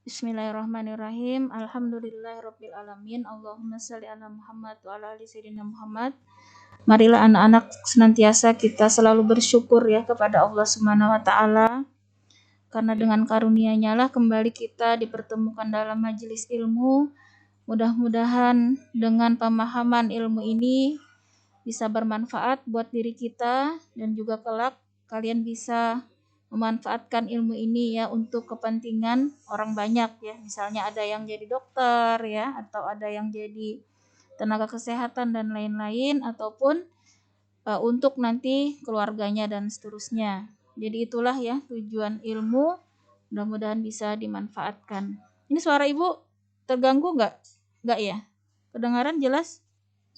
Bismillahirrahmanirrahim. Alhamdulillahirabbil alamin. Allahumma shalli ala Muhammad wa ala ali sayyidina Muhammad. Marilah anak-anak senantiasa kita selalu bersyukur ya kepada Allah Subhanahu wa taala. Karena dengan karunia-Nya lah kembali kita dipertemukan dalam majelis ilmu. Mudah-mudahan dengan pemahaman ilmu ini bisa bermanfaat buat diri kita dan juga kelak kalian bisa memanfaatkan ilmu ini ya untuk kepentingan orang banyak ya. Misalnya ada yang jadi dokter ya, atau ada yang jadi tenaga kesehatan dan lain-lain, ataupun untuk nanti keluarganya dan seterusnya. Jadi itulah ya tujuan ilmu. Mudah-mudahan bisa dimanfaatkan. Ini suara Ibu terganggu nggak? Nggak ya? Kedengaran jelas?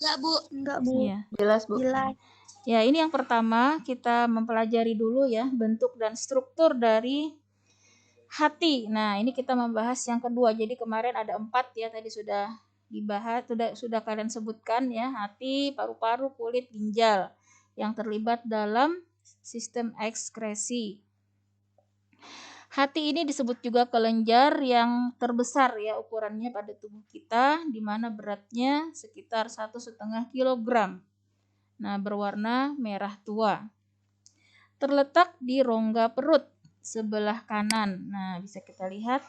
Enggak, Bu. Enggak, Bu. Iya. Jelas, Bu. Jelas. Ya, ini yang pertama kita mempelajari dulu ya bentuk dan struktur dari hati. Nah, ini kita membahas yang kedua. Jadi kemarin ada 4 ya, tadi sudah dibahas, sudah kalian sebutkan ya, hati, paru-paru, kulit, ginjal yang terlibat dalam sistem ekskresi. Hati ini disebut juga kelenjar yang terbesar ya ukurannya pada tubuh kita, di mana beratnya sekitar 1,5 kilogram. Nah, berwarna merah tua. Terletak di rongga perut sebelah kanan. Nah, bisa kita lihat.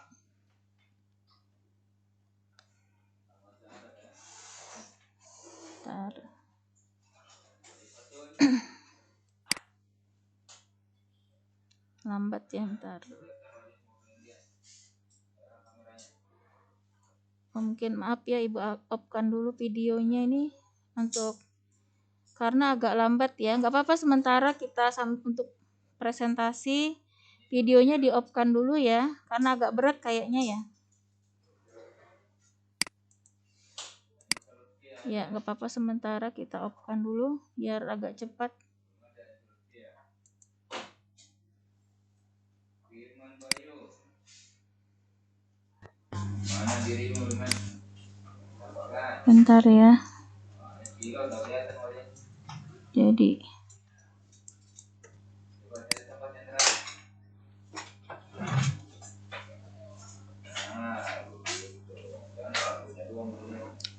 Bentar. Lambat ya, bentar. Mungkin maaf ya Ibu, off-kan dulu videonya ini karena agak lambat ya. Nggak apa-apa, sementara kita untuk presentasi videonya di off-kan dulu ya, karena agak berat kayaknya ya. Ya, nggak apa-apa, sementara kita off-kan dulu biar agak cepat. Bentar ya. Jadi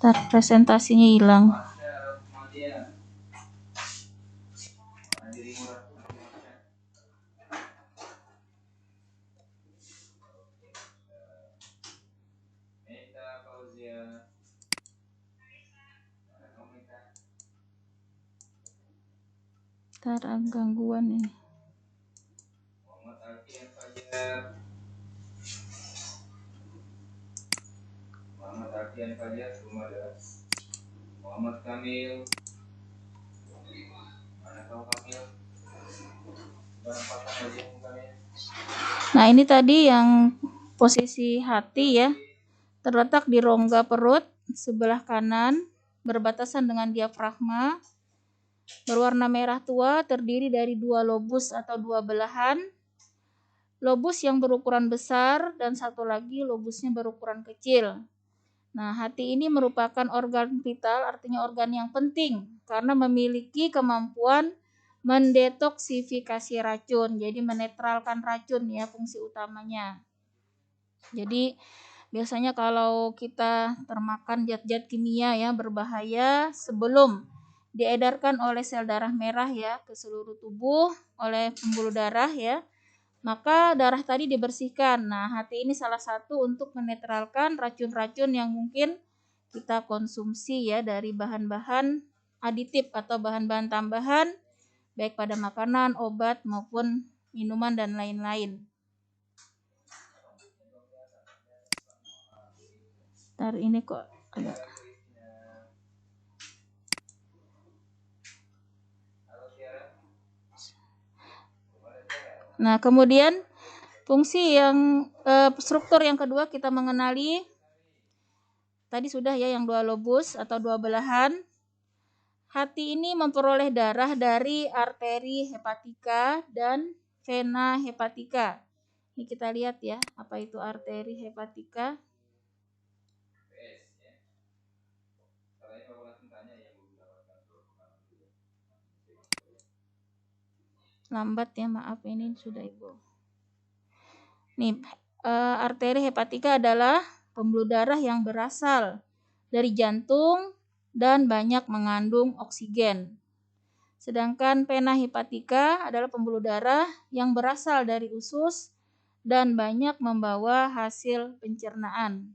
ntar presentasinya hilang. Ntar ada gangguan ini. Muhammad Alfian Fajar, Muhammad Kamil, mana kau Kamil? Nah, ini tadi yang posisi hati ya, terletak di rongga perut sebelah kanan, berbatasan dengan diafragma, berwarna merah tua, terdiri dari 2 lobus atau 2 belahan. Lobus yang berukuran besar dan satu lagi lobusnya berukuran kecil. Nah, hati ini merupakan organ vital, artinya organ yang penting karena memiliki kemampuan mendetoksifikasi racun. Jadi menetralkan racun ya fungsi utamanya. Jadi biasanya kalau kita termakan zat-zat kimia ya berbahaya sebelum diedarkan oleh sel darah merah ya ke seluruh tubuh oleh pembuluh darah ya, maka darah tadi dibersihkan. Nah, hati ini salah satu untuk menetralkan racun-racun yang mungkin kita konsumsi ya dari bahan-bahan aditif atau bahan-bahan tambahan baik pada makanan, obat maupun minuman dan lain-lain. Ntar ini kok agak. Nah, kemudian fungsi yang struktur yang kedua kita mengenali tadi sudah ya yang 2 lobus atau 2 belahan. Hati ini memperoleh darah dari arteri hepatika dan vena hepatika. Ini kita lihat ya, apa itu arteri hepatika. Lambat ya, maaf ini sudah Ibu. Nih, arteri hepatika adalah pembuluh darah yang berasal dari jantung dan banyak mengandung oksigen. Sedangkan vena hepatika adalah pembuluh darah yang berasal dari usus dan banyak membawa hasil pencernaan.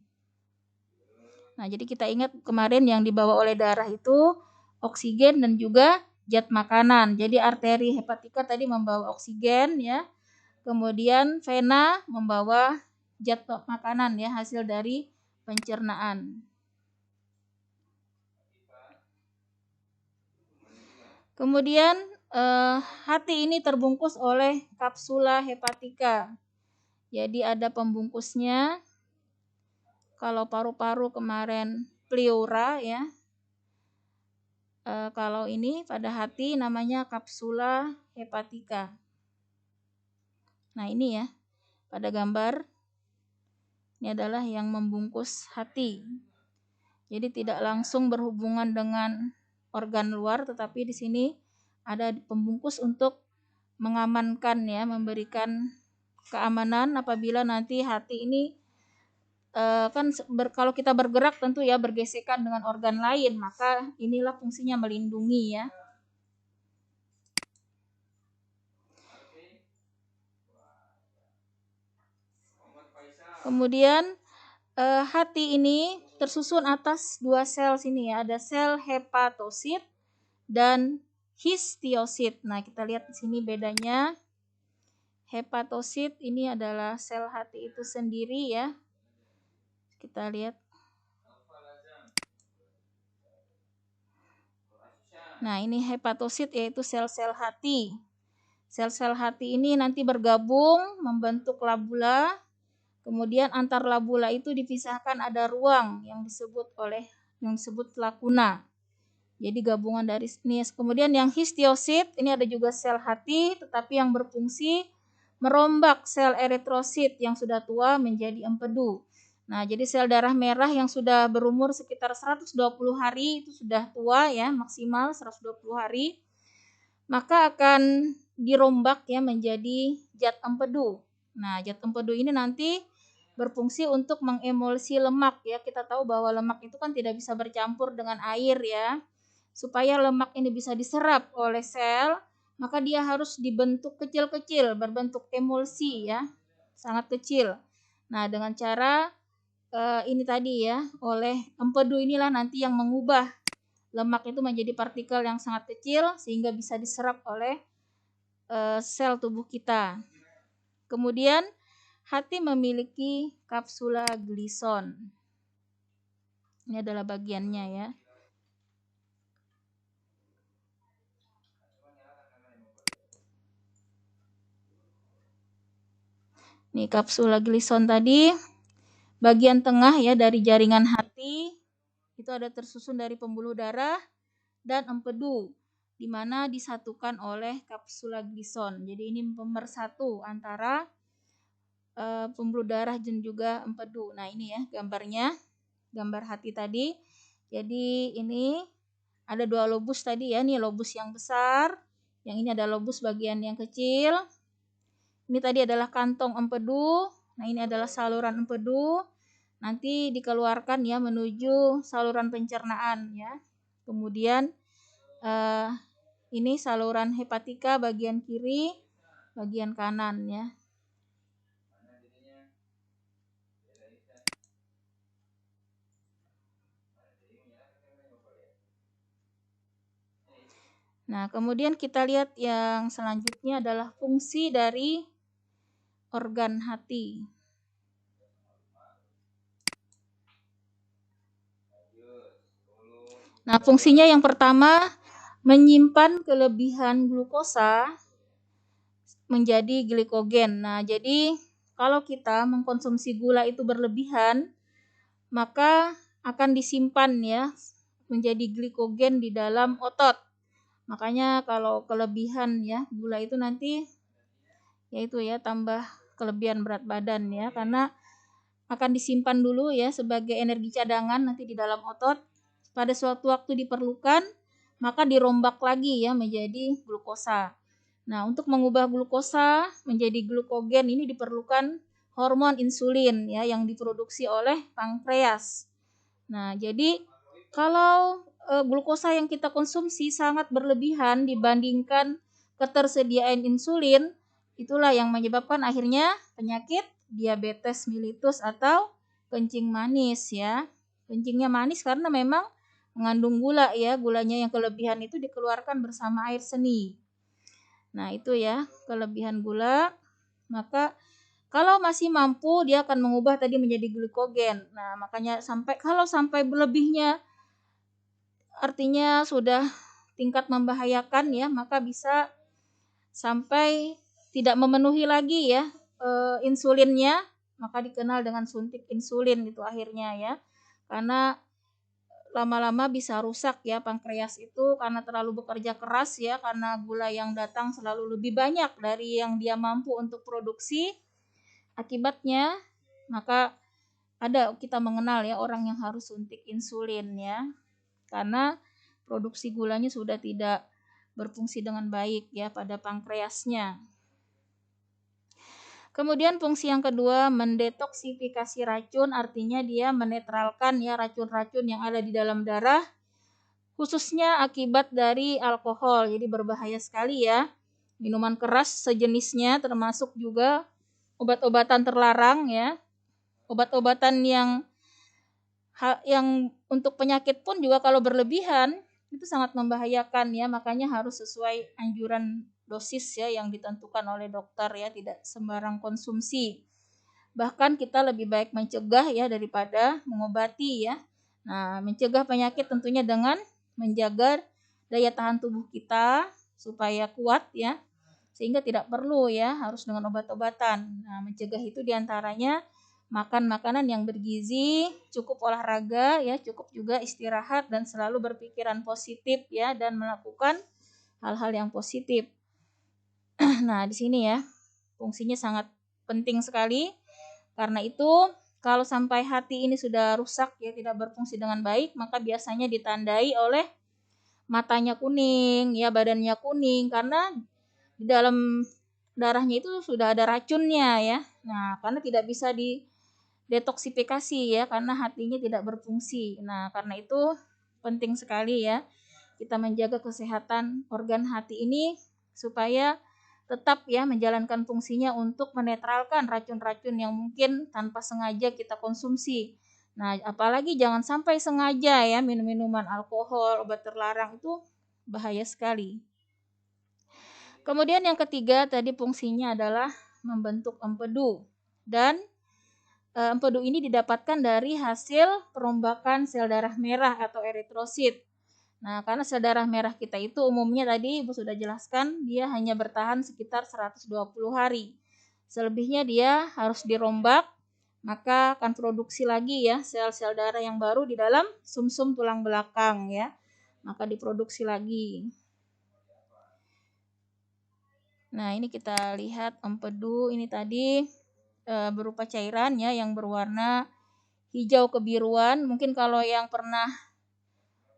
Nah, jadi kita ingat kemarin yang dibawa oleh darah itu oksigen dan juga zat makanan. Jadi arteri hepatika tadi membawa oksigen ya. Kemudian vena membawa zat makanan ya, hasil dari pencernaan. Kemudian hati ini terbungkus oleh kapsula hepatika. Jadi ada pembungkusnya. Kalau paru-paru kemarin pleura ya. Kalau ini pada hati namanya kapsula hepatika. Nah, ini ya. Pada gambar ini adalah yang membungkus hati. Jadi tidak langsung berhubungan dengan organ luar, tetapi di sini ada pembungkus untuk mengamankan ya, memberikan keamanan apabila nanti hati ini kalau kita bergerak tentu ya bergesekan dengan organ lain, maka inilah fungsinya melindungi ya. Kemudian hati ini tersusun atas dua sel sini ya, ada sel hepatosit dan histiosit. Nah, kita lihat di sini bedanya. Hepatosit ini adalah sel hati itu sendiri ya. Kita lihat. Nah, ini hepatosit yaitu sel-sel hati. Sel-sel hati ini nanti bergabung membentuk labula. Kemudian antar labula itu dipisahkan ada ruang yang disebut lakuna. Jadi gabungan dari ini. Kemudian yang histiosit ini ada juga sel hati tetapi yang berfungsi merombak sel eritrosit yang sudah tua menjadi empedu. Nah, jadi sel darah merah yang sudah berumur sekitar 120 hari itu sudah tua ya, maksimal 120 hari. Maka akan dirombak ya menjadi zat empedu. Nah, zat empedu ini nanti berfungsi untuk mengemulsi lemak ya. Kita tahu bahwa lemak itu kan tidak bisa bercampur dengan air ya. Supaya lemak ini bisa diserap oleh sel, maka dia harus dibentuk kecil-kecil, berbentuk emulsi ya, sangat kecil. Nah, dengan cara ini tadi ya, oleh empedu inilah nanti yang mengubah lemak itu menjadi partikel yang sangat kecil sehingga bisa diserap oleh sel tubuh kita. Kemudian hati memiliki kapsula glison. Ini adalah bagiannya ya. Nih kapsula glison tadi, bagian tengah ya dari jaringan hati itu ada tersusun dari pembuluh darah dan empedu, di mana disatukan oleh kapsula glison. Jadi ini pemersatu antara pembuluh darah dan juga empedu. Nah, ini ya gambarnya, gambar hati tadi. Jadi ini ada dua lobus tadi ya, nih lobus yang besar, yang ini ada lobus bagian yang kecil. Ini tadi adalah kantong empedu. Nah, ini adalah saluran empedu. Nanti dikeluarkan ya menuju saluran pencernaan ya. Kemudian ini saluran hepatika bagian kiri, bagian kanan ya. Nah, kemudian kita lihat yang selanjutnya adalah fungsi dari organ hati. Nah, fungsinya yang pertama menyimpan kelebihan glukosa menjadi glikogen. Nah, jadi kalau kita mengkonsumsi gula itu berlebihan, maka akan disimpan ya menjadi glikogen di dalam otot. Makanya kalau kelebihan ya gula itu nanti yaitu ya tambah kelebihan berat badan ya, karena akan disimpan dulu ya sebagai energi cadangan nanti di dalam otot. Pada suatu waktu diperlukan, maka dirombak lagi ya menjadi glukosa. Nah, untuk mengubah glukosa menjadi glukogen ini diperlukan hormon insulin ya yang diproduksi oleh pankreas. Nah, jadi kalau glukosa yang kita konsumsi sangat berlebihan dibandingkan ketersediaan insulin, itulah yang menyebabkan akhirnya penyakit diabetes mellitus atau kencing manis ya. Kencingnya manis karena memang mengandung gula ya, gulanya yang kelebihan itu dikeluarkan bersama air seni. Nah, itu ya, kelebihan gula. Maka kalau masih mampu dia akan mengubah tadi menjadi glikogen. Nah, makanya kalau sampai berlebihnya artinya sudah tingkat membahayakan ya, maka bisa sampai tidak memenuhi lagi ya insulinnya, maka dikenal dengan suntik insulin itu akhirnya ya. Karena lama-lama bisa rusak ya pankreas itu karena terlalu bekerja keras ya, karena gula yang datang selalu lebih banyak dari yang dia mampu untuk produksi. Akibatnya maka kita mengenal ya orang yang harus suntik insulin ya, karena produksi gulanya sudah tidak berfungsi dengan baik ya pada pankreasnya. Kemudian fungsi yang kedua, mendetoksifikasi racun, artinya dia menetralkan ya racun-racun yang ada di dalam darah, khususnya akibat dari alkohol. Jadi berbahaya sekali ya. Minuman keras sejenisnya termasuk juga obat-obatan terlarang ya. Obat-obatan yang untuk penyakit pun juga kalau berlebihan itu sangat membahayakan ya, makanya harus sesuai anjuran dosis ya yang ditentukan oleh dokter ya, tidak sembarang konsumsi. Bahkan kita lebih baik mencegah ya daripada mengobati ya. Nah, mencegah penyakit tentunya dengan menjaga daya tahan tubuh kita supaya kuat ya, sehingga tidak perlu ya harus dengan obat-obatan. Nah, mencegah itu diantaranya makan makanan yang bergizi, cukup olahraga ya, cukup juga istirahat dan selalu berpikiran positif ya dan melakukan hal-hal yang positif. Nah, di sini ya fungsinya sangat penting sekali. Karena itu kalau sampai hati ini sudah rusak ya, tidak berfungsi dengan baik, maka biasanya ditandai oleh matanya kuning ya, badannya kuning karena di dalam darahnya itu sudah ada racunnya ya. Nah, karena tidak bisa detoksifikasi ya karena hatinya tidak berfungsi. Nah, karena itu penting sekali ya kita menjaga kesehatan organ hati ini supaya tetap ya menjalankan fungsinya untuk menetralkan racun-racun yang mungkin tanpa sengaja kita konsumsi. Nah, apalagi jangan sampai sengaja ya minum minuman alkohol, obat terlarang itu bahaya sekali. Kemudian yang ketiga tadi fungsinya adalah membentuk empedu, dan empedu ini didapatkan dari hasil perombakan sel darah merah atau eritrosit. Nah, karena sel darah merah kita itu umumnya tadi Ibu sudah jelaskan, dia hanya bertahan sekitar 120 hari. Selebihnya dia harus dirombak, maka akan produksi lagi ya sel-sel darah yang baru di dalam sumsum tulang belakang ya. Maka diproduksi lagi. Nah, ini kita lihat empedu ini tadi berupa cairan ya yang berwarna hijau kebiruan. Mungkin kalau yang pernah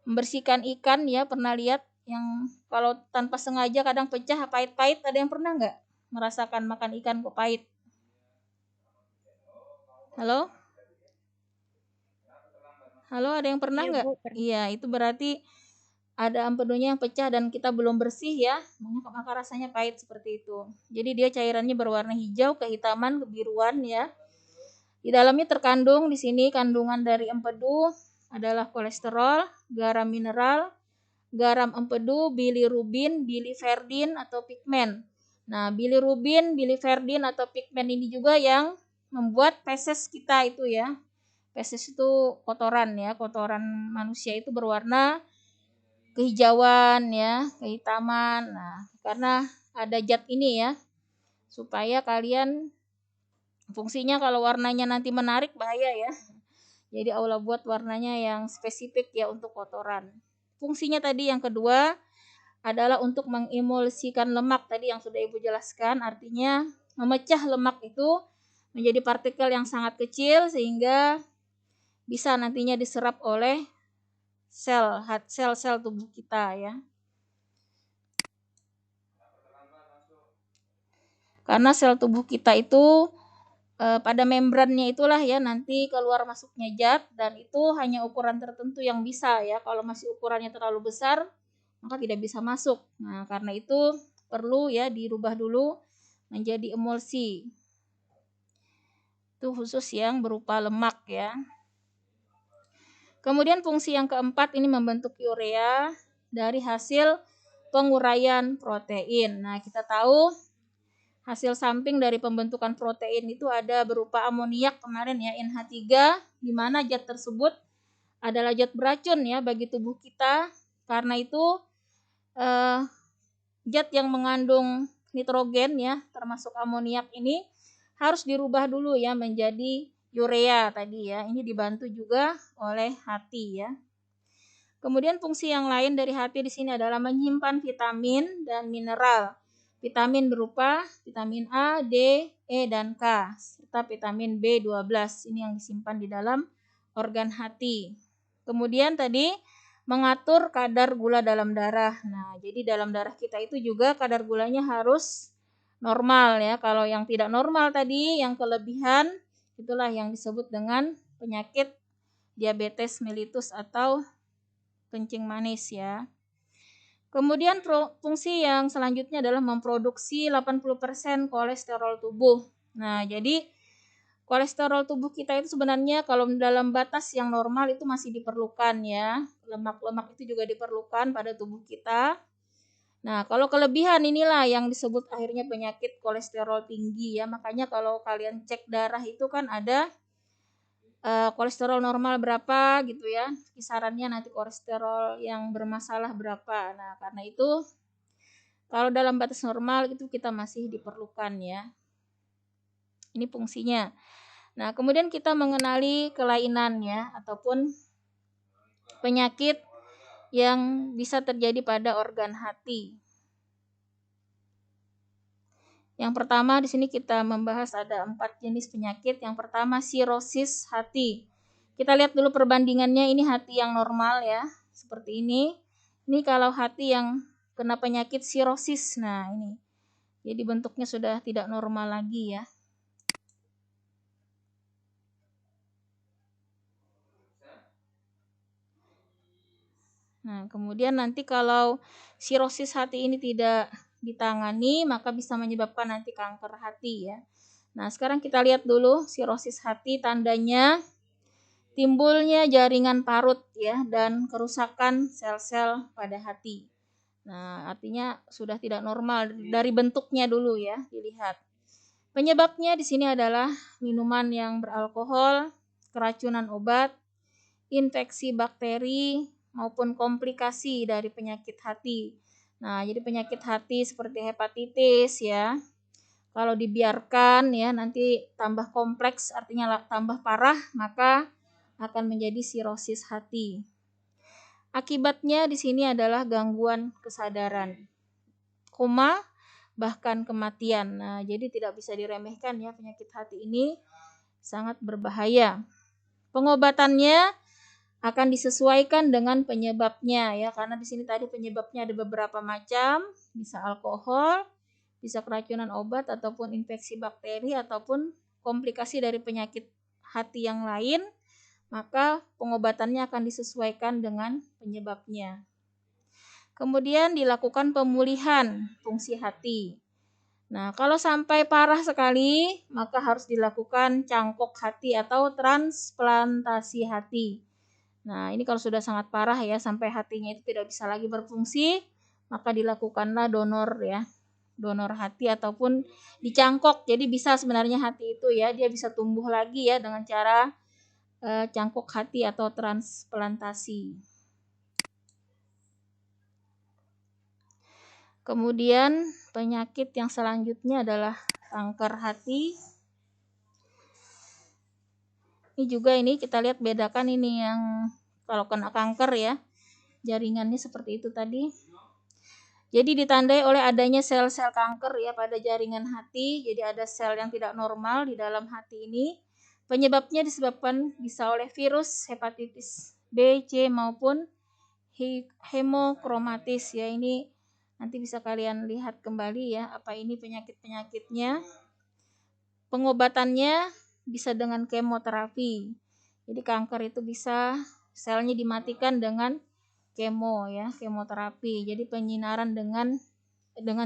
membersihkan ikan ya pernah lihat yang kalau tanpa sengaja kadang pecah pahit-pahit, ada yang pernah nggak merasakan makan ikan kok pahit? Halo? Halo, ada yang pernah nggak? Iya, itu berarti ada empedunya yang pecah dan kita belum bersih ya, maka rasanya pahit seperti itu. Jadi dia cairannya berwarna hijau, kehitaman, kebiruan ya. Di dalamnya terkandung di sini kandungan dari empedu adalah kolesterol, garam mineral, garam empedu, bilirubin, biliverdin atau pigmen. Nah, bilirubin, biliverdin atau pigmen ini juga yang membuat feses kita itu ya. Feses itu kotoran ya, kotoran manusia itu berwarna kehijauan ya, kehitaman. Nah, karena ada zat ini ya, supaya kalian fungsinya kalau warnanya nanti menarik bahaya ya. Jadi Allah buat warnanya yang spesifik ya untuk kotoran. Fungsinya tadi yang kedua adalah untuk mengemulsikan lemak tadi yang sudah Ibu jelaskan, artinya memecah lemak itu menjadi partikel yang sangat kecil sehingga bisa nantinya diserap oleh sel-sel tubuh kita ya. Karena sel tubuh kita itu pada membrannya itulah ya nanti keluar masuknya zat, dan itu hanya ukuran tertentu yang bisa ya. Kalau masih ukurannya terlalu besar maka tidak bisa masuk. Nah, karena itu perlu ya dirubah dulu menjadi emulsi. Itu khusus yang berupa lemak ya. Kemudian fungsi yang keempat ini membentuk urea dari hasil penguraian protein. Nah, kita tahu hasil samping dari pembentukan protein itu ada berupa amoniak kemarin ya, NH3, di mana zat tersebut adalah zat beracun ya bagi tubuh kita. Karena itu zat yang mengandung nitrogen ya, termasuk amoniak ini harus dirubah dulu ya menjadi urea tadi ya. Ini dibantu juga oleh hati ya. Kemudian fungsi yang lain dari hati di sini adalah menyimpan vitamin dan mineral. Vitamin berupa vitamin A, D, E, dan K, serta vitamin B12. Ini yang disimpan di dalam organ hati. Kemudian tadi mengatur kadar gula dalam darah. Nah, jadi dalam darah kita itu juga kadar gulanya harus normal ya. Kalau yang tidak normal tadi, yang kelebihan, itulah yang disebut dengan penyakit diabetes mellitus atau kencing manis ya. Kemudian fungsi yang selanjutnya adalah memproduksi 80% kolesterol tubuh. Nah, jadi kolesterol tubuh kita itu sebenarnya kalau dalam batas yang normal itu masih diperlukan ya. Lemak-lemak itu juga diperlukan pada tubuh kita. Nah, kalau kelebihan inilah yang disebut akhirnya penyakit kolesterol tinggi ya. Makanya kalau kalian cek darah itu kan ada kolesterol normal berapa gitu ya, kisarannya nanti kolesterol yang bermasalah berapa. Nah, karena itu kalau dalam batas normal itu kita masih diperlukan ya. Ini fungsinya. Nah, kemudian kita mengenali kelainan ya, ataupun penyakit yang bisa terjadi pada organ hati. Yang pertama di sini kita membahas ada 4 jenis penyakit. Yang pertama sirosis hati. Kita lihat dulu perbandingannya, ini hati yang normal ya, seperti ini. Ini kalau hati yang kena penyakit sirosis. Nah, ini. Jadi bentuknya sudah tidak normal lagi ya. Nah, kemudian nanti kalau sirosis hati ini tidak ditangani, maka bisa menyebabkan nanti kanker hati ya. Nah, sekarang kita lihat dulu sirosis hati, tandanya timbulnya jaringan parut ya dan kerusakan sel-sel pada hati. Nah, artinya sudah tidak normal dari bentuknya dulu ya, dilihat. Penyebabnya di sini adalah minuman yang beralkohol, keracunan obat, infeksi bakteri, maupun komplikasi dari penyakit hati. Nah, jadi penyakit hati seperti hepatitis ya, kalau dibiarkan ya nanti tambah kompleks, artinya tambah parah, maka akan menjadi sirosis hati. Akibatnya di sini adalah gangguan kesadaran, koma, bahkan kematian. Nah, jadi tidak bisa diremehkan ya, penyakit hati ini sangat berbahaya. Pengobatannya akan disesuaikan dengan penyebabnya ya, karena di sini tadi penyebabnya ada beberapa macam, bisa alkohol, bisa keracunan obat ataupun infeksi bakteri ataupun komplikasi dari penyakit hati yang lain, maka pengobatannya akan disesuaikan dengan penyebabnya. Kemudian dilakukan pemulihan fungsi hati. Nah, kalau sampai parah sekali, maka harus dilakukan cangkok hati atau transplantasi hati. Nah, ini kalau sudah sangat parah ya, sampai hatinya itu tidak bisa lagi berfungsi, maka dilakukanlah donor ya, donor hati ataupun dicangkok. Jadi bisa sebenarnya hati itu ya, dia bisa tumbuh lagi ya dengan cara cangkok hati atau transplantasi. Kemudian penyakit yang selanjutnya adalah kanker hati. Ini juga ini kita lihat bedakan ini yang kalau kena kanker ya, jaringannya seperti itu tadi. Jadi ditandai oleh adanya sel-sel kanker ya pada jaringan hati. Jadi ada sel yang tidak normal di dalam hati ini. Penyebabnya disebabkan bisa oleh virus hepatitis B, C maupun hemokromatis ya. Ini nanti bisa kalian lihat kembali ya, apa ini penyakit-penyakitnya. pengobatannya bisa dengan kemoterapi. Jadi kanker itu bisa selnya dimatikan dengan kemo ya, kemoterapi. Jadi penyinaran dengan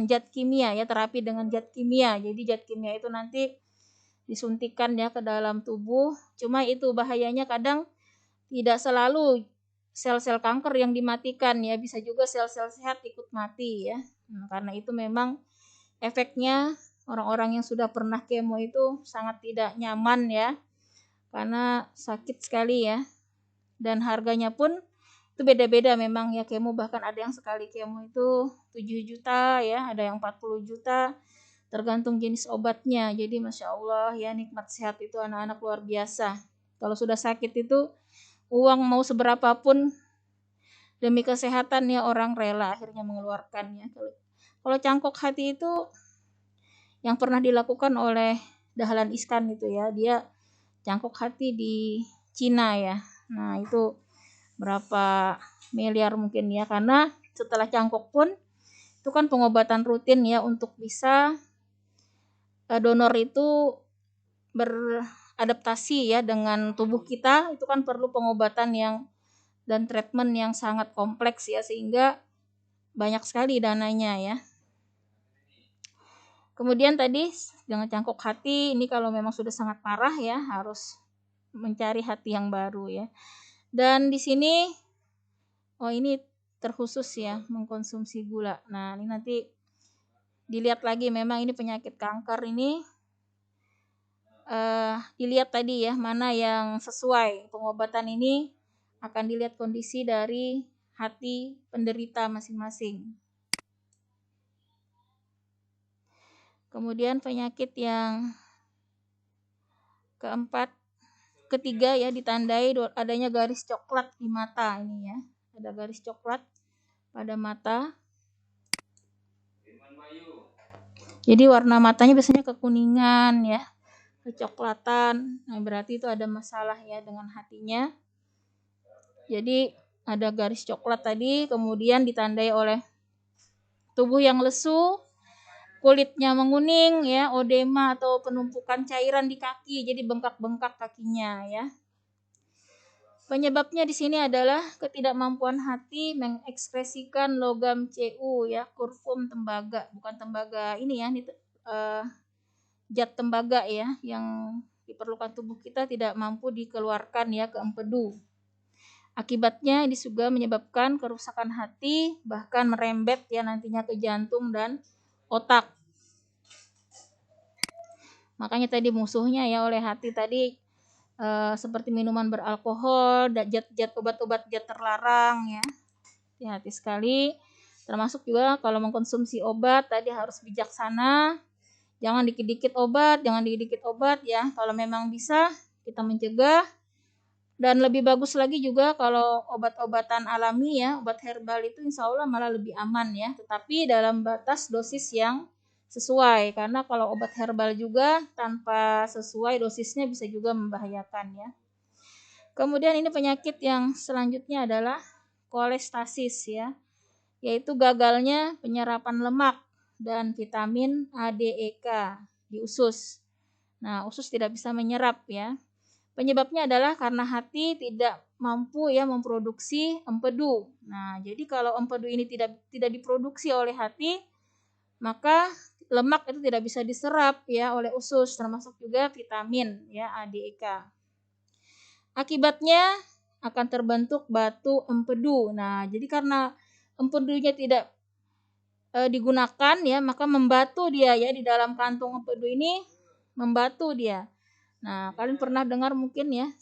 zat kimia ya, terapi dengan zat kimia. Jadi zat kimia itu nanti disuntikan ya ke dalam tubuh. Cuma itu bahayanya kadang tidak selalu sel-sel kanker yang dimatikan ya, bisa juga sel-sel sehat ikut mati ya. Karena itu memang efeknya orang-orang yang sudah pernah kemo itu sangat tidak nyaman ya, karena sakit sekali ya. Dan harganya pun itu beda-beda memang ya, kemo bahkan ada yang sekali kemo itu 7 juta ya, ada yang 40 juta, tergantung jenis obatnya. Jadi Masya Allah ya, nikmat sehat itu anak-anak luar biasa. Kalau sudah sakit itu uang mau seberapa pun demi kesehatan ya orang rela akhirnya mengeluarkannya. Kalau cangkok hati itu yang pernah dilakukan oleh Dahlan Iskan itu ya, dia cangkok hati di Cina ya. Nah itu berapa miliar mungkin ya, karena setelah cangkok pun itu kan pengobatan rutin ya, untuk bisa donor itu beradaptasi ya dengan tubuh kita, itu kan perlu pengobatan dan treatment yang sangat kompleks ya, sehingga banyak sekali dananya ya. Kemudian tadi dengan cangkok hati ini kalau memang sudah sangat parah ya, harus mencari hati yang baru ya. Dan di sini ini terkhusus ya mengkonsumsi gula. Nah, ini nanti dilihat lagi, memang ini penyakit kanker ini dilihat tadi ya mana yang sesuai pengobatan ini, akan dilihat kondisi dari hati penderita masing-masing. Kemudian penyakit yang ketiga ya, ditandai adanya garis coklat di mata ini ya. Ada garis coklat pada mata. Jadi warna matanya biasanya kekuningan ya, kecoklatan. Nah, berarti itu ada masalah ya dengan hatinya. Jadi ada garis coklat tadi, kemudian ditandai oleh tubuh yang lesu, kulitnya menguning ya, odema atau penumpukan cairan di kaki, jadi bengkak-bengkak kakinya ya. Penyebabnya di sini adalah ketidakmampuan hati mengekspresikan logam Cu ya, kurkum tembaga, bukan tembaga ini ya, ini zat tembaga ya, yang diperlukan tubuh kita tidak mampu dikeluarkan ya ke empedu. Akibatnya ini juga menyebabkan kerusakan hati, bahkan merembet ya nantinya ke jantung dan otak. Makanya tadi musuhnya ya oleh hati tadi seperti minuman beralkohol, zat-zat obat-obat zat terlarang ya. Hati-hati sekali. Termasuk juga kalau mengkonsumsi obat tadi harus bijaksana. Jangan dikit-dikit obat ya. Kalau memang bisa kita mencegah. Dan lebih bagus lagi juga kalau obat-obatan alami ya, obat herbal itu insya Allah malah lebih aman ya. Tetapi dalam batas dosis yang sesuai, karena kalau obat herbal juga tanpa sesuai dosisnya bisa juga membahayakan ya. Kemudian ini penyakit yang selanjutnya adalah kolestasis ya, yaitu gagalnya penyerapan lemak dan vitamin A, D, E, K di usus. Nah, usus tidak bisa menyerap ya. Penyebabnya adalah karena hati tidak mampu ya memproduksi empedu. Nah, jadi kalau empedu ini tidak diproduksi oleh hati, maka lemak itu tidak bisa diserap ya oleh usus, termasuk juga vitamin ya A, D, E, K. Akibatnya akan terbentuk batu empedu. Nah, jadi karena empedunya tidak digunakan ya, maka membatu dia ya di dalam kantung empedu ini, membatu dia. Nah, kalian pernah dengar mungkin ya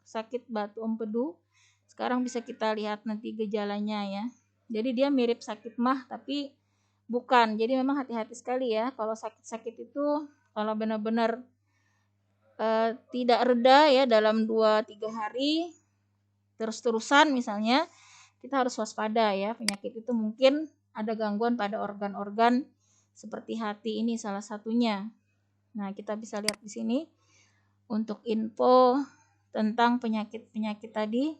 sakit batu empedu. Sekarang bisa kita lihat nanti gejalanya ya. Jadi dia mirip sakit mah tapi bukan. Jadi memang hati-hati sekali ya kalau sakit-sakit itu, kalau benar-benar tidak reda ya dalam 2-3 hari terus-terusan misalnya, kita harus waspada ya. Penyakit itu mungkin ada gangguan pada organ-organ seperti hati ini salah satunya. Nah, kita bisa lihat di sini untuk info tentang penyakit-penyakit tadi.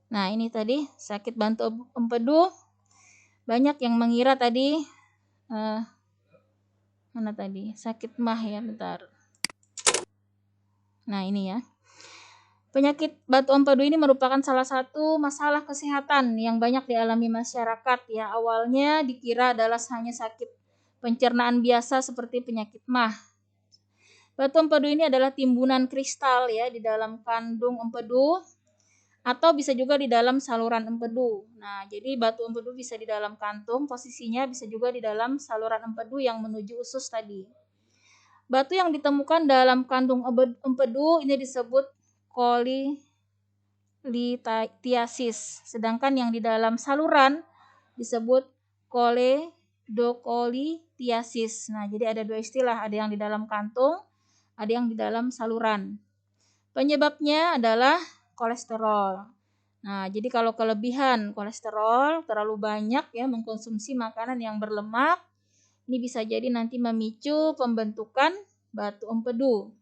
Nah, ini tadi sakit batu empedu. Banyak yang mengira tadi mana tadi? Sakit mah ya, bentar. Nah, ini ya. Penyakit batu empedu ini merupakan salah satu masalah kesehatan yang banyak dialami masyarakat ya. Awalnya dikira adalah hanya sakit pencernaan biasa seperti penyakit mah. Batu empedu ini adalah timbunan kristal ya di dalam kandung empedu atau bisa juga di dalam saluran empedu. Nah, jadi batu empedu bisa di dalam kantung, posisinya bisa juga di dalam saluran empedu yang menuju usus tadi. Batu yang ditemukan dalam kandung empedu ini disebut kolelithiasis, sedangkan yang di dalam saluran disebut koledokolithiasis. Nah, jadi ada dua istilah, ada yang di dalam kantung, ada yang di dalam saluran. Penyebabnya adalah kolesterol. Nah, jadi kalau kelebihan kolesterol terlalu banyak ya mengkonsumsi makanan yang berlemak, ini bisa jadi nanti memicu pembentukan batu empedu.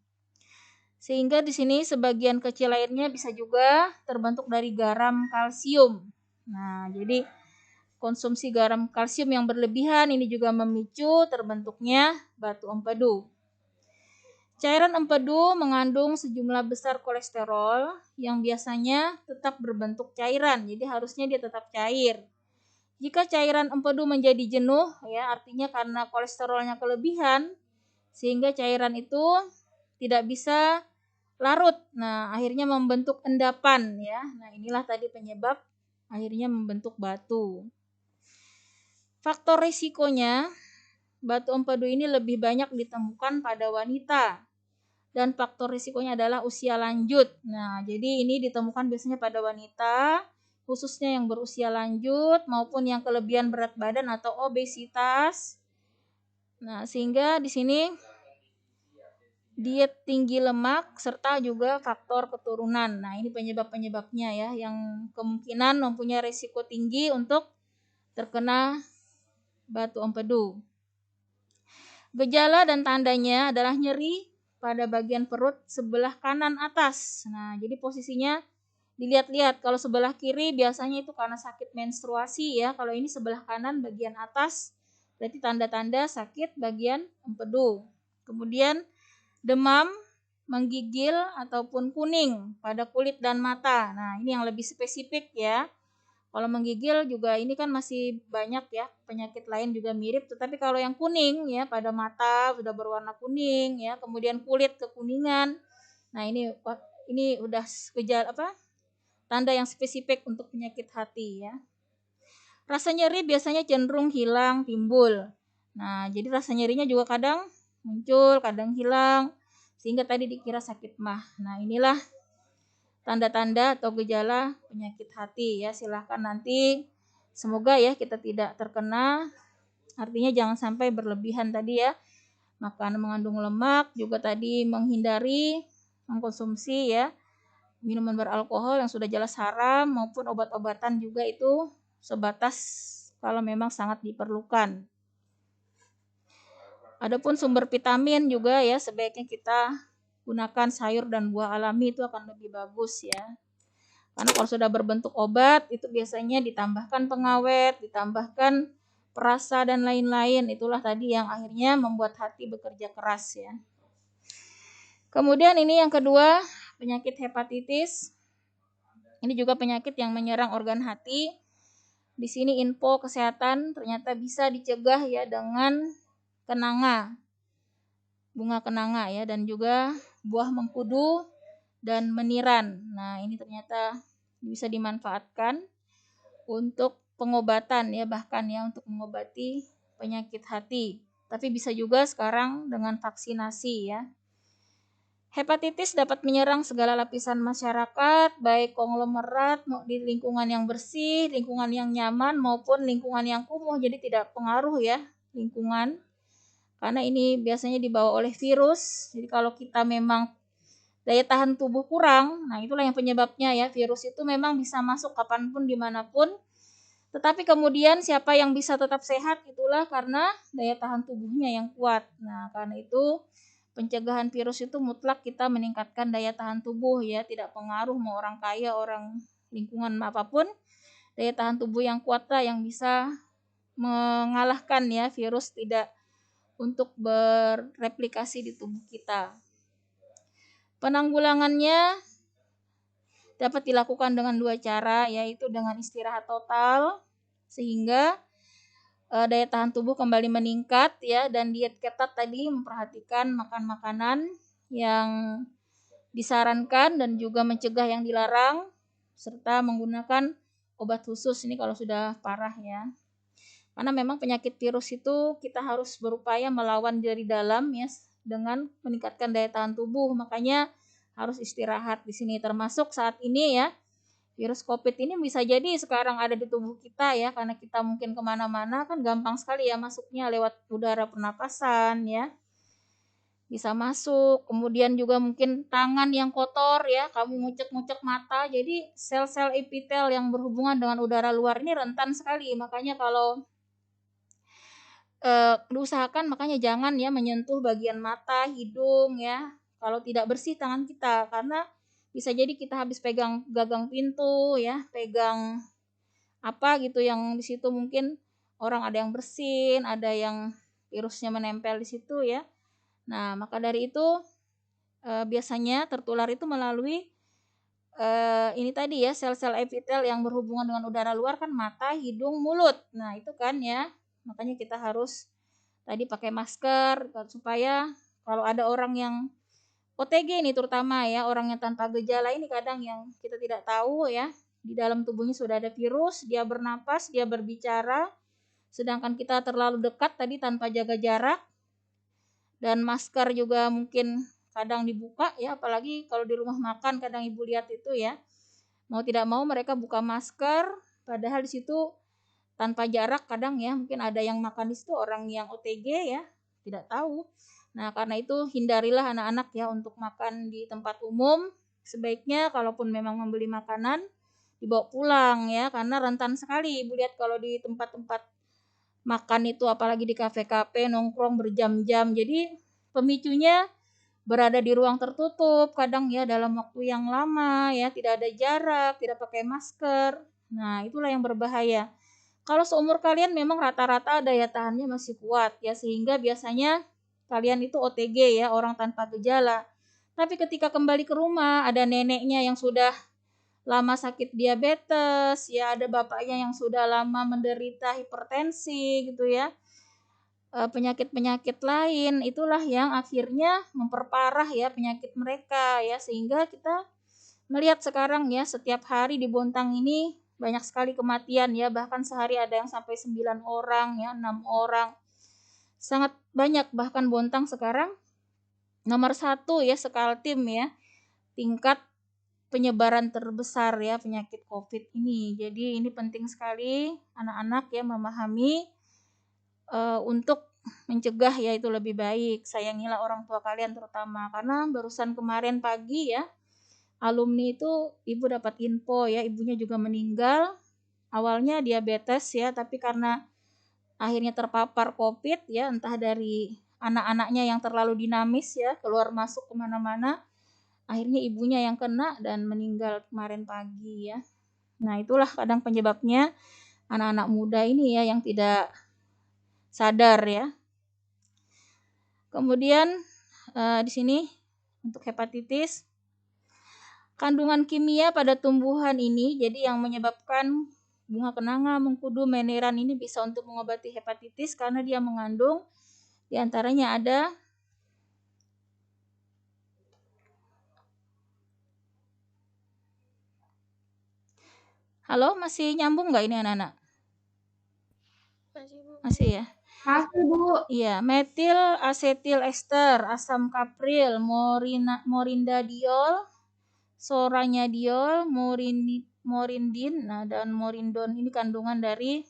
Sehingga di sini sebagian kecil lainnya bisa juga terbentuk dari garam kalsium. Nah, jadi konsumsi garam kalsium yang berlebihan ini juga memicu terbentuknya batu empedu. Cairan empedu mengandung sejumlah besar kolesterol yang biasanya tetap berbentuk cairan, jadi harusnya dia tetap cair. Jika cairan empedu menjadi jenuh, ya artinya karena kolesterolnya kelebihan, sehingga cairan itu tidak bisa larut. Nah, akhirnya membentuk endapan, ya. Nah, inilah tadi penyebab akhirnya membentuk batu. Faktor risikonya, batu empedu ini lebih banyak ditemukan pada wanita. Dan faktor risikonya adalah usia lanjut. Nah, jadi ini ditemukan biasanya pada wanita, khususnya yang berusia lanjut maupun yang kelebihan berat badan atau obesitas. Nah, sehingga di sini diet tinggi lemak serta juga faktor keturunan. Nah, ini penyebab-penyebabnya ya yang kemungkinan mempunyai risiko tinggi untuk terkena batu empedu. Gejala dan tandanya adalah nyeri pada bagian perut sebelah kanan atas. Nah, jadi posisinya dilihat-lihat. Kalau sebelah kiri biasanya itu karena sakit menstruasi ya. Kalau ini sebelah kanan bagian atas berarti tanda-tanda sakit bagian empedu. Kemudian demam, menggigil ataupun kuning pada kulit dan mata. Nah, ini yang lebih spesifik ya. Kalau menggigil juga ini kan masih banyak ya, penyakit lain juga mirip, tetapi kalau yang kuning ya pada mata sudah berwarna kuning ya, kemudian kulit kekuningan. Nah, ini udah gejala tanda yang spesifik untuk penyakit hati ya. Rasa nyeri biasanya cenderung hilang, timbul. Nah, jadi rasa nyerinya juga kadang muncul, kadang hilang, sehingga tadi dikira sakit mah. Nah, inilah tanda-tanda atau gejala penyakit hati ya. Silahkan nanti semoga ya kita tidak terkena. Artinya jangan sampai berlebihan tadi ya. Makanan mengandung lemak, juga tadi menghindari mengkonsumsi ya minuman beralkohol yang sudah jelas haram maupun obat-obatan juga itu sebatas kalau memang sangat diperlukan. Adapun sumber vitamin juga ya sebaiknya kita gunakan sayur dan buah alami, itu akan lebih bagus ya. Karena kalau sudah berbentuk obat itu biasanya ditambahkan pengawet, ditambahkan perasa dan lain-lain. Itulah tadi yang akhirnya membuat hati bekerja keras ya. Kemudian ini yang kedua, penyakit hepatitis. Ini juga penyakit yang menyerang organ hati. Di sini info kesehatan ternyata bisa dicegah ya dengan kenanga, bunga kenanga ya, dan juga buah mengkudu dan meniran. Nah, ini ternyata bisa dimanfaatkan untuk pengobatan ya, bahkan ya untuk mengobati penyakit hati. Tapi bisa juga sekarang dengan vaksinasi ya. Hepatitis dapat menyerang segala lapisan masyarakat, baik konglomerat di lingkungan yang bersih, lingkungan yang nyaman maupun lingkungan yang kumuh. Jadi tidak pengaruh ya lingkungan. Karena ini biasanya dibawa oleh virus. Jadi kalau kita memang daya tahan tubuh kurang, nah itulah yang penyebabnya ya. Virus itu memang bisa masuk kapanpun, dimanapun. Tetapi kemudian siapa yang bisa tetap sehat itulah karena daya tahan tubuhnya yang kuat. Nah, karena itu pencegahan virus itu mutlak kita meningkatkan daya tahan tubuh ya, tidak pengaruh mau orang kaya, orang lingkungan apapun, daya tahan tubuh yang kuat lah yang bisa mengalahkan ya virus tidak untuk bereplikasi di tubuh kita. Penanggulangannya dapat dilakukan dengan 2 cara, yaitu dengan istirahat total sehingga daya tahan tubuh kembali meningkat ya, dan diet ketat tadi memperhatikan makan makanan yang disarankan dan juga mencegah yang dilarang, serta menggunakan obat khusus ini kalau sudah parah ya. Karena memang penyakit virus itu kita harus berupaya melawan dari dalam ya dengan meningkatkan daya tahan tubuh. Makanya harus istirahat di sini, termasuk saat ini ya. Virus COVID ini bisa jadi sekarang ada di tubuh kita ya, karena kita mungkin kemana-mana kan gampang sekali ya masuknya lewat udara pernapasan ya. Bisa masuk, kemudian juga mungkin tangan yang kotor ya, kamu ngucek-ngucek mata, jadi sel-sel epitel yang berhubungan dengan udara luar ini rentan sekali. Makanya kalau diusahakan makanya jangan ya menyentuh bagian mata, hidung ya, kalau tidak bersih tangan kita, karena bisa jadi kita habis pegang gagang pintu ya, pegang apa gitu yang di situ mungkin orang ada yang bersin, ada yang virusnya menempel di situ ya. Nah, maka dari itu biasanya tertular itu melalui ini tadi ya, sel-sel epitel yang berhubungan dengan udara luar kan mata, hidung, mulut. Nah, itu kan ya. Makanya kita harus tadi pakai masker supaya kalau ada orang yang OTG ini terutama ya, orang yang tanpa gejala ini kadang yang kita tidak tahu ya, di dalam tubuhnya sudah ada virus, dia bernapas, dia berbicara, sedangkan kita terlalu dekat tadi tanpa jaga jarak, dan masker juga mungkin kadang dibuka ya, apalagi kalau di rumah makan kadang ibu lihat itu ya, mau tidak mau mereka buka masker, padahal di situ tanpa jarak kadang ya, mungkin ada yang makan di situ orang yang OTG ya, tidak tahu. Nah, karena itu hindarilah anak-anak ya untuk makan di tempat umum. Sebaiknya kalaupun memang membeli makanan dibawa pulang ya, karena rentan sekali. Ibu lihat kalau di tempat-tempat makan itu apalagi di kafe-kafe nongkrong berjam-jam. Jadi pemicunya berada di ruang tertutup, kadang ya dalam waktu yang lama ya, tidak ada jarak, tidak pakai masker. Nah, itulah yang berbahaya. Kalau seumur kalian memang rata-rata daya tahannya masih kuat ya, sehingga biasanya kalian itu OTG ya, orang tanpa gejala. Tapi ketika kembali ke rumah, ada neneknya yang sudah lama sakit diabetes, ya ada bapaknya yang sudah lama menderita hipertensi gitu ya. Penyakit-penyakit lain itulah yang akhirnya memperparah ya penyakit mereka ya, sehingga kita melihat sekarang ya setiap hari di Bontang ini banyak sekali kematian ya, bahkan sehari ada yang sampai 9 orang ya, 6 orang. Sangat banyak, bahkan Bontang sekarang nomor 1 ya Sekaltim ya, tingkat penyebaran terbesar ya penyakit COVID ini. Jadi ini penting sekali anak-anak ya memahami untuk mencegah ya itu lebih baik. Sayangilah orang tua kalian terutama, karena barusan kemarin pagi ya alumni itu ibu dapat info ya, ibunya juga meninggal. Awalnya diabetes ya, tapi karena akhirnya terpapar COVID ya, entah dari anak-anaknya yang terlalu dinamis ya, keluar masuk kemana-mana, akhirnya ibunya yang kena dan meninggal kemarin pagi ya. Nah, itulah kadang penyebabnya anak-anak muda ini ya yang tidak sadar ya. Kemudian di sini untuk hepatitis, kandungan kimia pada tumbuhan ini jadi yang menyebabkan bunga kenanga, mengkudu, meneran ini bisa untuk mengobati hepatitis karena dia mengandung diantaranya ada halo, masih nyambung nggak ini anak-anak? Masih ya? Masih, Bu. Iya, metil asetil ester, asam kapril, morindadiol, soranyadiol, morindin, nah dan morindon ini kandungan dari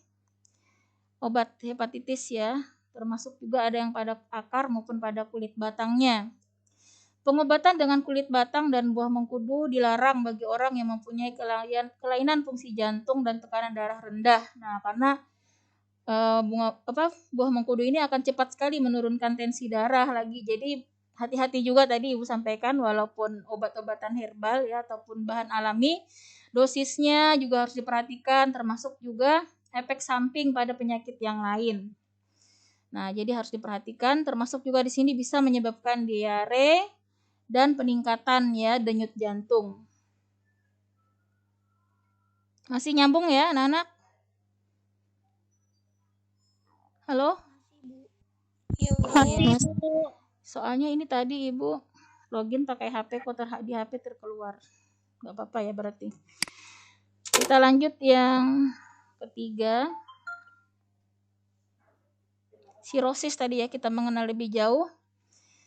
obat hepatitis ya, termasuk juga ada yang pada akar maupun pada kulit batangnya. Pengobatan dengan kulit batang dan buah mengkudu dilarang bagi orang yang mempunyai kelainan fungsi jantung dan tekanan darah rendah. Nah, karena buah mengkudu ini akan cepat sekali menurunkan tensi darah lagi. Jadi hati-hati juga tadi Ibu sampaikan, walaupun obat-obatan herbal ya ataupun bahan alami, Dosisnya juga harus diperhatikan, termasuk juga efek samping pada penyakit yang lain. Nah, jadi harus diperhatikan, termasuk juga di sini bisa menyebabkan diare dan peningkatan ya denyut jantung. Masih nyambung ya, anak-anak? Halo? Iya. Soalnya ini tadi Ibu login pakai HP kok di HP terkeluar. Gak apa-apa ya berarti. Kita lanjut yang ketiga. Sirosis tadi ya kita mengenal lebih jauh.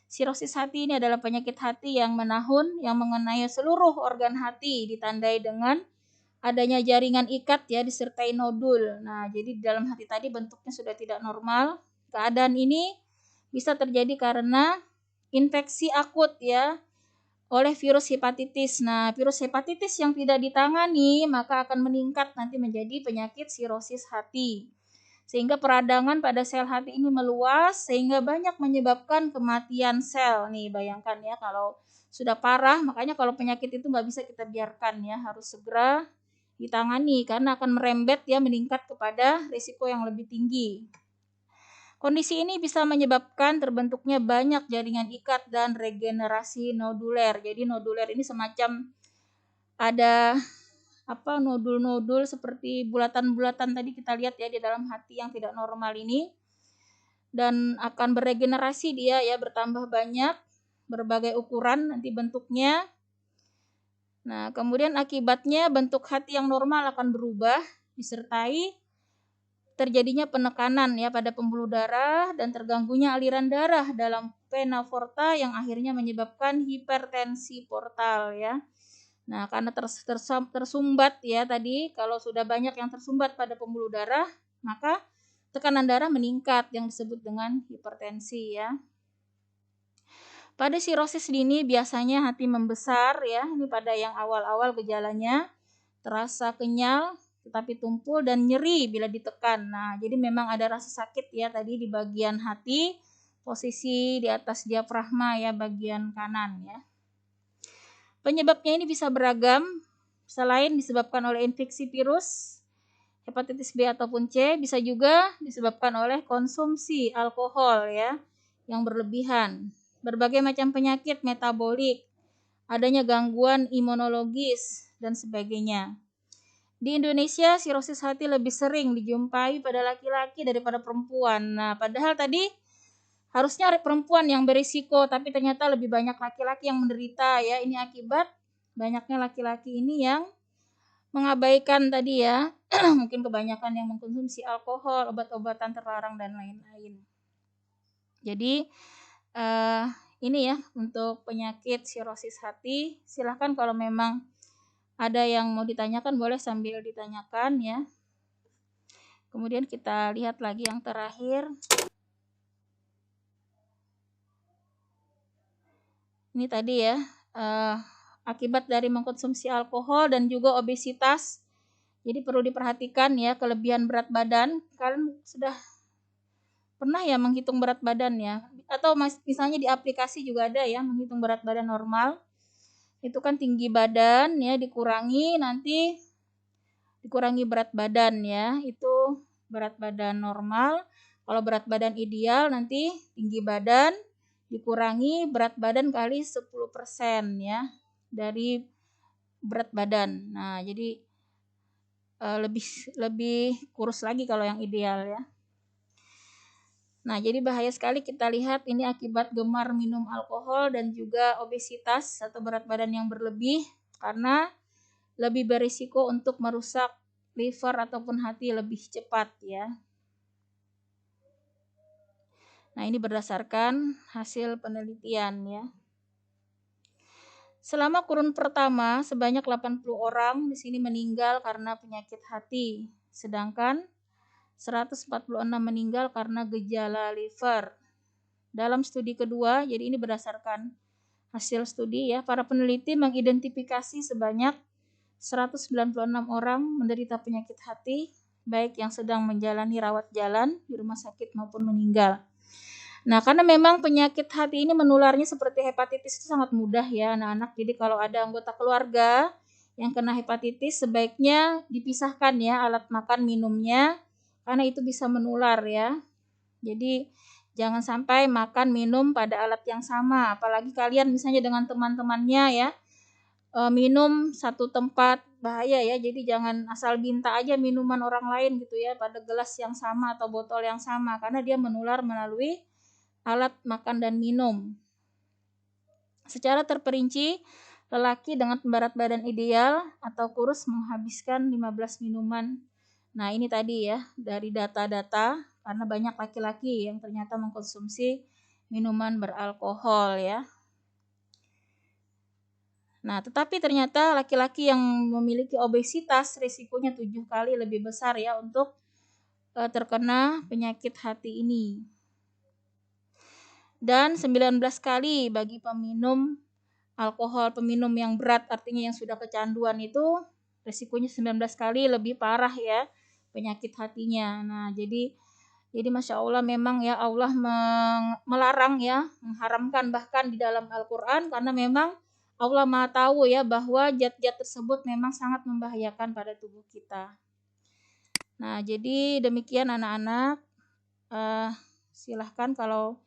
Sirosis hati ini adalah penyakit hati yang menahun, yang mengenai seluruh organ hati, ditandai dengan adanya jaringan ikat ya, disertai nodul. Nah, jadi di dalam hati tadi bentuknya sudah tidak normal. Keadaan ini bisa terjadi karena infeksi akut ya, oleh virus hepatitis. Nah, virus hepatitis yang tidak ditangani maka akan meningkat nanti menjadi penyakit sirosis hati. Sehingga peradangan pada sel hati ini meluas sehingga banyak menyebabkan kematian sel. Nih, bayangkan ya kalau sudah parah, makanya kalau penyakit itu nggak bisa kita biarkan ya, harus segera ditangani karena akan merembet ya, meningkat kepada risiko yang lebih tinggi. Kondisi ini bisa menyebabkan terbentuknya banyak jaringan ikat dan regenerasi noduler. Jadi noduler ini semacam ada nodul-nodul seperti bulatan-bulatan tadi kita lihat ya di dalam hati yang tidak normal ini, dan akan beregenerasi dia ya, bertambah banyak, berbagai ukuran nanti bentuknya. Nah, kemudian akibatnya bentuk hati yang normal akan berubah disertai terjadinya penekanan ya pada pembuluh darah dan terganggunya aliran darah dalam vena porta yang akhirnya menyebabkan hipertensi portal ya. Nah, karena tersumbat ya tadi, kalau sudah banyak yang tersumbat pada pembuluh darah, maka tekanan darah meningkat yang disebut dengan hipertensi ya. Pada sirosis dini biasanya hati membesar ya, ini pada yang awal-awal gejalanya, terasa kenyal tetapi tumpul dan nyeri bila ditekan. Nah, jadi memang ada rasa sakit ya tadi di bagian hati, posisi di atas diafragma ya, bagian kanan ya. Penyebabnya ini bisa beragam, selain disebabkan oleh infeksi virus, hepatitis B ataupun C, bisa juga disebabkan oleh konsumsi alkohol ya, yang berlebihan, berbagai macam penyakit metabolik, adanya gangguan imunologis, dan sebagainya. Di Indonesia, sirosis hati lebih sering dijumpai pada laki-laki daripada perempuan. Nah, padahal tadi harusnya perempuan yang berisiko, tapi ternyata lebih banyak laki-laki yang menderita ya. Ini akibat banyaknya laki-laki ini yang mengabaikan tadi ya, mungkin kebanyakan yang mengkonsumsi alkohol, obat-obatan terlarang dan lain-lain. Jadi ini ya untuk penyakit sirosis hati. Silahkan kalau memang ada yang mau ditanyakan boleh sambil ditanyakan ya. Kemudian kita lihat lagi yang terakhir. Ini tadi ya, akibat dari mengkonsumsi alkohol dan juga obesitas. Jadi perlu diperhatikan ya, kelebihan berat badan. Kalian sudah pernah ya menghitung berat badan ya? Atau misalnya di aplikasi juga ada ya, menghitung berat badan normal. Itu kan tinggi badan ya, dikurangi berat badan ya. Itu berat badan normal. Kalau berat badan ideal nanti tinggi badan dikurangi berat badan kali 10% ya dari berat badan. Nah, jadi lebih kurus lagi kalau yang ideal ya. Nah, jadi bahaya sekali kita lihat ini akibat gemar minum alkohol dan juga obesitas atau berat badan yang berlebih, karena lebih berisiko untuk merusak liver ataupun hati lebih cepat ya. Nah, ini berdasarkan hasil penelitian ya. Selama kurun pertama, sebanyak 80 orang di sini meninggal karena penyakit hati, sedangkan 146 meninggal karena gejala liver. Dalam studi kedua, jadi ini berdasarkan hasil studi ya, para peneliti mengidentifikasi sebanyak 196 orang menderita penyakit hati, baik yang sedang menjalani rawat jalan di rumah sakit maupun meninggal. Nah, karena memang penyakit hati ini menularnya seperti hepatitis itu sangat mudah ya anak-anak. Jadi kalau ada anggota keluarga yang kena hepatitis sebaiknya dipisahkan ya alat makan minumnya, karena itu bisa menular ya. Jadi jangan sampai makan minum pada alat yang sama, apalagi kalian misalnya dengan teman-temannya ya, minum satu tempat, bahaya ya. Jadi jangan asal minta aja minuman orang lain gitu ya pada gelas yang sama atau botol yang sama, karena dia menular melalui alat makan dan minum. Secara terperinci, lelaki dengan berat badan ideal atau kurus menghabiskan 15 minuman. Nah, ini tadi ya dari data-data, karena banyak laki-laki yang ternyata mengkonsumsi minuman beralkohol ya. Nah, tetapi ternyata laki-laki yang memiliki obesitas risikonya 7 kali lebih besar ya untuk terkena penyakit hati ini. Dan 19 kali bagi peminum alkohol, peminum yang berat, artinya yang sudah kecanduan itu risikonya 19 kali lebih parah ya penyakit hatinya. Nah, jadi Masya Allah memang ya Allah melarang ya, mengharamkan bahkan di dalam Al-Quran, karena memang Allah Maha tahu ya bahwa zat-zat tersebut memang sangat membahayakan pada tubuh kita. Nah, jadi demikian anak-anak, silahkan kalau